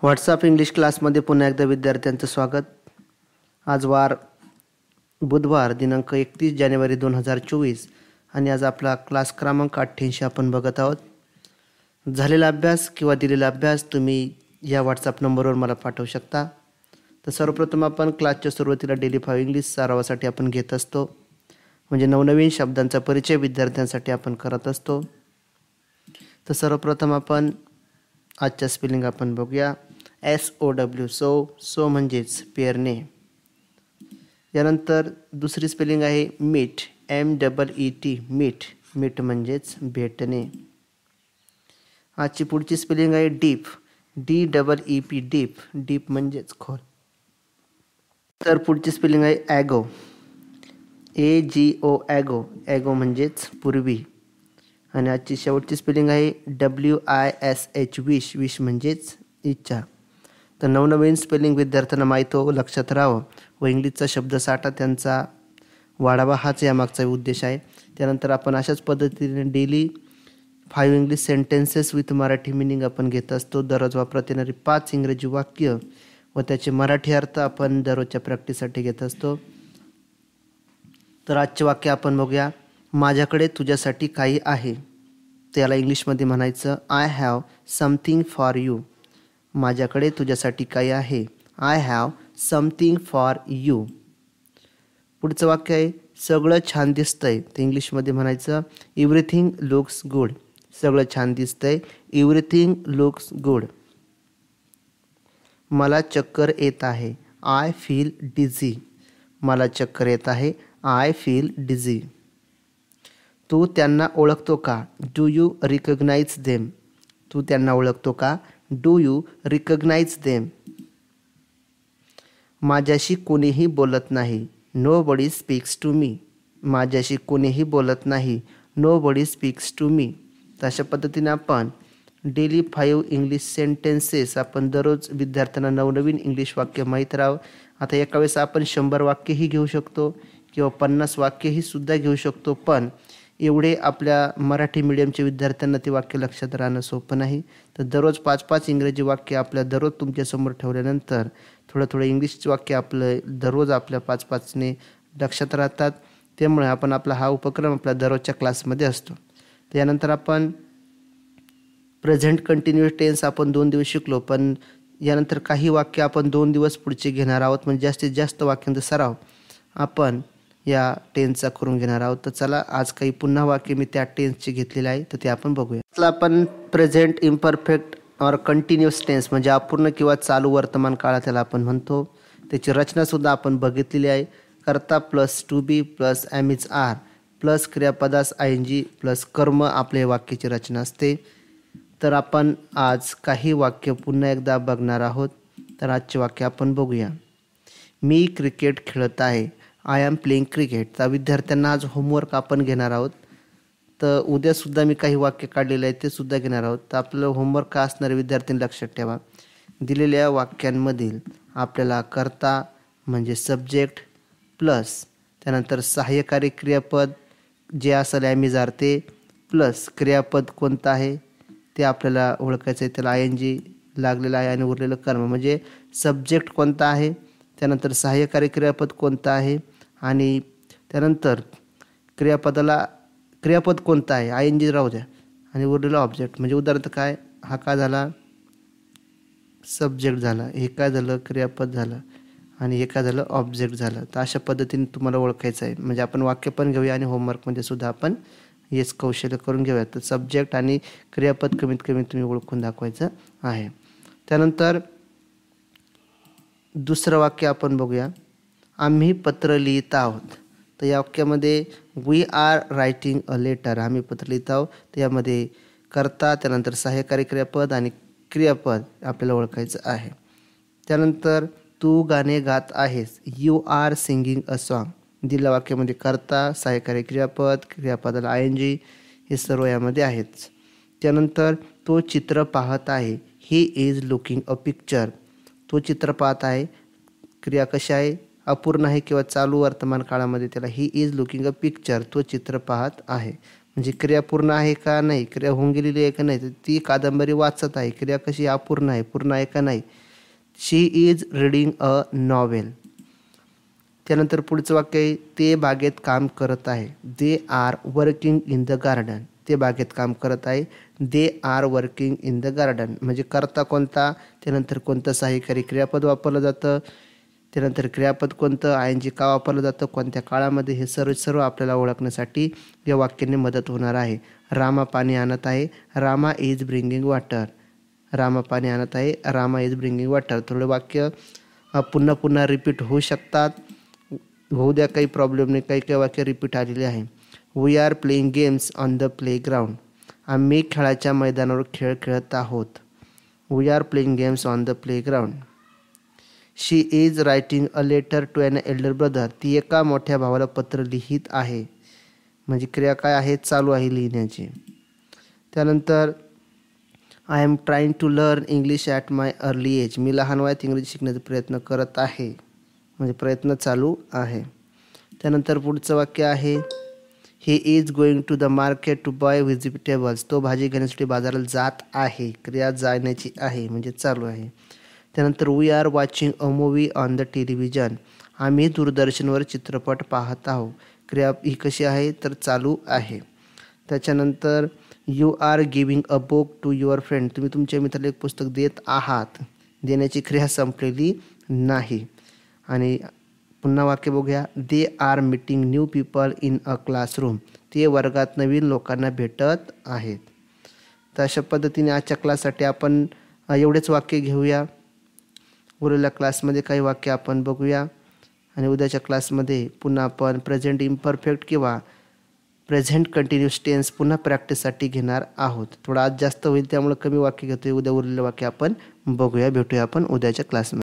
WhatsApp English क्लासमध्ये पुन्हा एकदा विद्यार्थ्यांचं स्वागत. आज वार बुधवार दिनांक 31 जानेवारी 2024 आणि आज आपला क्लास क्रमांक 88 आपण बघत आहोत. झालेला अभ्यास किंवा दिलेला अभ्यास तुम्ही या व्हॉट्सअप नंबरवर मला पाठवू शकता. तर सर्वप्रथम आपण क्लासच्या सुरुवातीला डेली 5 इंग्लिश सरावासाठी आपण घेत असतो, म्हणजे नवनवीन शब्दांचा परिचय विद्यार्थ्यांसाठी आपण करत असतो. तर सर्वप्रथम आपण आजच्या स्पेलिंग आपण बघूया. SOW सो म्हणजेच पेरणे. यानंतर दुसरी स्पेलिंग आहे मीट MEET मीठ म्हणजेच भेटणे. आजची पुढची स्पेलिंग आहे डीप DEEP डीप म्हणजेच खोल. तर पुढची स्पेलिंग आहे ॲगो AGO ॲगो म्हणजेच पूर्वी. आणि आजची शेवटची स्पेलिंग आहे WISH विश म्हणजेच इच्छा. तर नवनवीन स्पेलिंग विद्यार्थ्यांना माहीत हो, लक्षात राहावं व इंग्लिशचा शब्दसाठा त्यांचा वाढावा हाच यामागचा उद्देश आहे. त्यानंतर आपण अशाच पद्धतीने daily 5 English sentences with Marathi meaning आपण घेत असतो. दररोज वापरात येणारी 5 इंग्रजी वाक्य व त्याचे मराठी अर्थ आपण दररोजच्या प्रॅक्टिससाठी घेत असतो. तर आजचे वाक्य आपण बघूया. माझ्याकडे तुझ्यासाठी काही आहे. त्याला इंग्लिशमध्ये म्हणायचं I have something for you. माझ्याकडे तुझ्यासाठी काही आहे. I have something for you. पुढचं वाक्य आहे सगळं छान दिसतंय. ते इंग्लिशमध्ये म्हणायचं एव्हरीथिंग लुक्स गुड. सगळं छान दिसतंय एव्हरीथिंग लुक्स गुड. मला चक्कर येत आहे. I feel डिझी. मला चक्कर येत आहे. I feel डिझी. तू त्यांना ओळखतो का. Do you recognise them. तू त्यांना ओळखतो का. Do you recognise them. माझ्याशी कोणीही बोलत नाही. Nobody speaks to me. माझ्याशी कोणीही बोलत नाही. Nobody speaks to me. तर अशा पद्धतीने आपण डेली 5 इंग्लिश सेंटेन्सेस आपण दररोज विद्यार्थ्यांना नवनवीन इंग्लिश वाक्य माहीत राहावं. आता एका वेळेस आपण 100 वाक्यही घेऊ शकतो किंवा 50 वाक्यही सुद्धा घेऊ शकतो, पण एवढे आपल्या मराठी मीडियमच्या विद्यार्थ्यांना ते वाक्य लक्षात राहणं सोपं नाही. तर दररोज 5-5 इंग्रजी वाक्य आपल्या दररोज तुमच्यासमोर ठेवल्यानंतर थोडं इंग्लिश वाक्य आपलं दररोज आपल्या 5-5ने लक्षात राहतात. त्यामुळे आपण आपला हा उपक्रम आपल्या दररोजच्या क्लासमध्ये असतो. त्यानंतर आपण प्रेझेंट कंटिन्युअस टेन्स आपण 2 दिवस शिकलो, पण यानंतर काही वाक्य आपण 2 दिवस पुढचे घेणार आहोत, म्हणजे जास्तीत जास्त वाक्यांचा सराव आपण या टेन्सचा करून घेणार आहोत. तर चला आज काही पुन्हा वाक्य मी त्या टेन्सचे घेतलेले आहे, तर ते आपण बघूया. त्याला आपण प्रेझेंट इम्परफेक्ट और कंटिन्युअस टेन्स म्हणजे अपूर्ण किंवा चालू वर्तमान काळात त्याला आपण म्हणतो. त्याची रचनासुद्धा आपण बघितलेली आहे. कर्ता plus to be plus am is are plus क्रियापदास ING प्लस कर्म आपले वाक्याची रचना असते. तर आपण आज काही वाक्य पुन्हा एकदा बघणार आहोत. तर आजचे वाक्य आपण बघूया. मी क्रिकेट खेळत आहे. I am playing cricket. तर विद्यार्थ्यांना आज होमवर्क आपण घेणार आहोत. तर उद्यासुद्धा मी काही वाक्य काढलेले आहेत ते सुद्धा घेणार आहोत. तर आपलं होमवर्क का असणारे विद्यार्थ्यांनी लक्षात ठेवा. दिलेल्या वाक्यांमधील आपल्याला कर्ता म्हणजे सब्जेक्ट प्लस त्यानंतर सहाय्यकारी क्रियापद जे असेल ॲमिजार ते प्लस क्रियापद कोणतं आहे ते आपल्याला ओळखायचं आहे. त्याला ING लागलेलं आहे आणि उरलेलं कर्म म्हणजे सब्जेक्ट कोणता आहे, त्यानंतर सहाय्यकारी क्रियापद कोणतं आहे आणि त्यानंतर क्रियापद कोणतं आहे ING राहू द्या आणि उरलेलं ऑब्जेक्ट. म्हणजे उदाहरणार्थ काय, हा काय झाला सब्जेक्ट झाला, हे काय झालं क्रियापद झालं आणि हे काय झालं ऑब्जेक्ट झालं. तर अशा पद्धतीने तुम्हाला ओळखायचं आहे. म्हणजे आपण वाक्य पण घेऊया आणि होमवर्कमध्ये सुद्धा आपण हेच कौशल्य करून घेऊया. तर सब्जेक्ट आणि क्रियापद कमीत कमी तुम्ही ओळखून दाखवायचं आहे. त्यानंतर दुसरं वाक्य आपण बघूया. आम्ही पत्र लिहित आहोत. तर या वाक्यामध्ये we are writing a letter. आम्ही पत्र लिहित आहोत. तर यामध्ये कर्ता त्यानंतर सहाय्यकारी क्रियापद आणि क्रियापद आपल्याला ओळखायचं आहे. त्यानंतर तू गाणे गात आहेस. You are singing a song. दिलेल्या वाक्यामध्ये कर्ता सहाय्यकारी क्रियापद क्रियापदाला ING हे सर्व यामध्ये आहेच. त्यानंतर तो चित्र पाहत आहे. He is looking a picture. तो चित्र पाहत आहे. क्रिया कशी आहे अपूर्ण आहे किंवा चालू वर्तमान काळामध्ये त्याला he is looking a picture तो चित्र पाहत आहे. म्हणजे क्रिया पूर्ण आहे का नाही, क्रिया होऊन गेलेली आहे का नाही, तर ती कादंबरी वाचत आहे, क्रिया कशी अपूर्ण आहे, पूर्ण आहे का नाही. शी इज रीडिंग अ नॉवेल. त्यानंतर पुढचं वाक्य आहे, ते बागेत काम करत आहे. They are working in the garden. ते बागेत काम करत आहे. They are working in the garden. म्हणजे करता कोणता, त्यानंतर कोणतं सहाय्यकारी क्रियापद वापरलं जातं, त्यानंतर क्रियापद कोणतं, आयएनजी का वापरलं जातं, कोणत्या काळामध्ये, हे सर्व आपल्याला ओळखण्यासाठी या वाक्याने मदत होणार आहे. रामा पाणी आणत आहे. Rama is bringing water. Rama पाणी आणत आहे. Rama is bringing water. थोडं वाक्य पुन्हा पुन्हा रिपीट होऊ शकतात, होऊ द्या, काही प्रॉब्लेम नाही. काही काही वाक्य रिपीट आलेले आहे. We are playing games on the playground. आम्ही खेळाच्या मैदानावर खेळ खेळत आहोत. We are playing games on the playground. She is writing a letter to an elder brother. ती एका मोठ्या भावाला पत्र लिहित आहे. म्हणजे क्रिया काय आहे, चालू आहे लिहिण्याची. त्यानंतर I am trying to learn English at my early age. मी लहान वयात इंग्रजी शिकण्याचा प्रयत्न करत आहे. म्हणजे प्रयत्न चालू आहे. त्यानंतर पुढचं वाक्य आहे, he is going to the market to buy vegetables. तो भाजी घेण्यासाठी बाजारात जात आहे. क्रिया जाण्याची आहे, म्हणजे चालू आहे. त्यानंतर we are watching a movie on the television. आम्ही दूरदर्शनवर चित्रपट पाहत आहोत. क्रिया ही कशी आहे, तर चालू आहे. त्याच्यानंतर you are giving a book to your friend. तुम्ही तुमच्या मित्राला एक पुस्तक देत आहात. देण्याची क्रिया संपलेली नाही. आणि पुन्हा वाक्य बघूया, they are meeting new people in a classroom. ते वर्गात नवीन लोकांना भेटत आहेत. तर अशा पद्धतीने आजच्या क्लाससाठी आपण एवढेच वाक्य घेऊया. उरलेल्या क्लासमध्ये काही वाक्य आपण बघूया आणि उद्याच्या क्लासमध्ये पुन्हा आपण प्रेझेंट इम्परफेक्ट किंवा प्रेझेंट कंटिन्यूस टेन्स पुन्हा प्रॅक्टिससाठी घेणार आहोत. थोडा आज जास्त होईल त्यामुळे कमी वाक्य घेतोय. उद्या उरलेले वाक्य आपण बघूया. भेटूया आपण उद्याच्या क्लासमध्ये.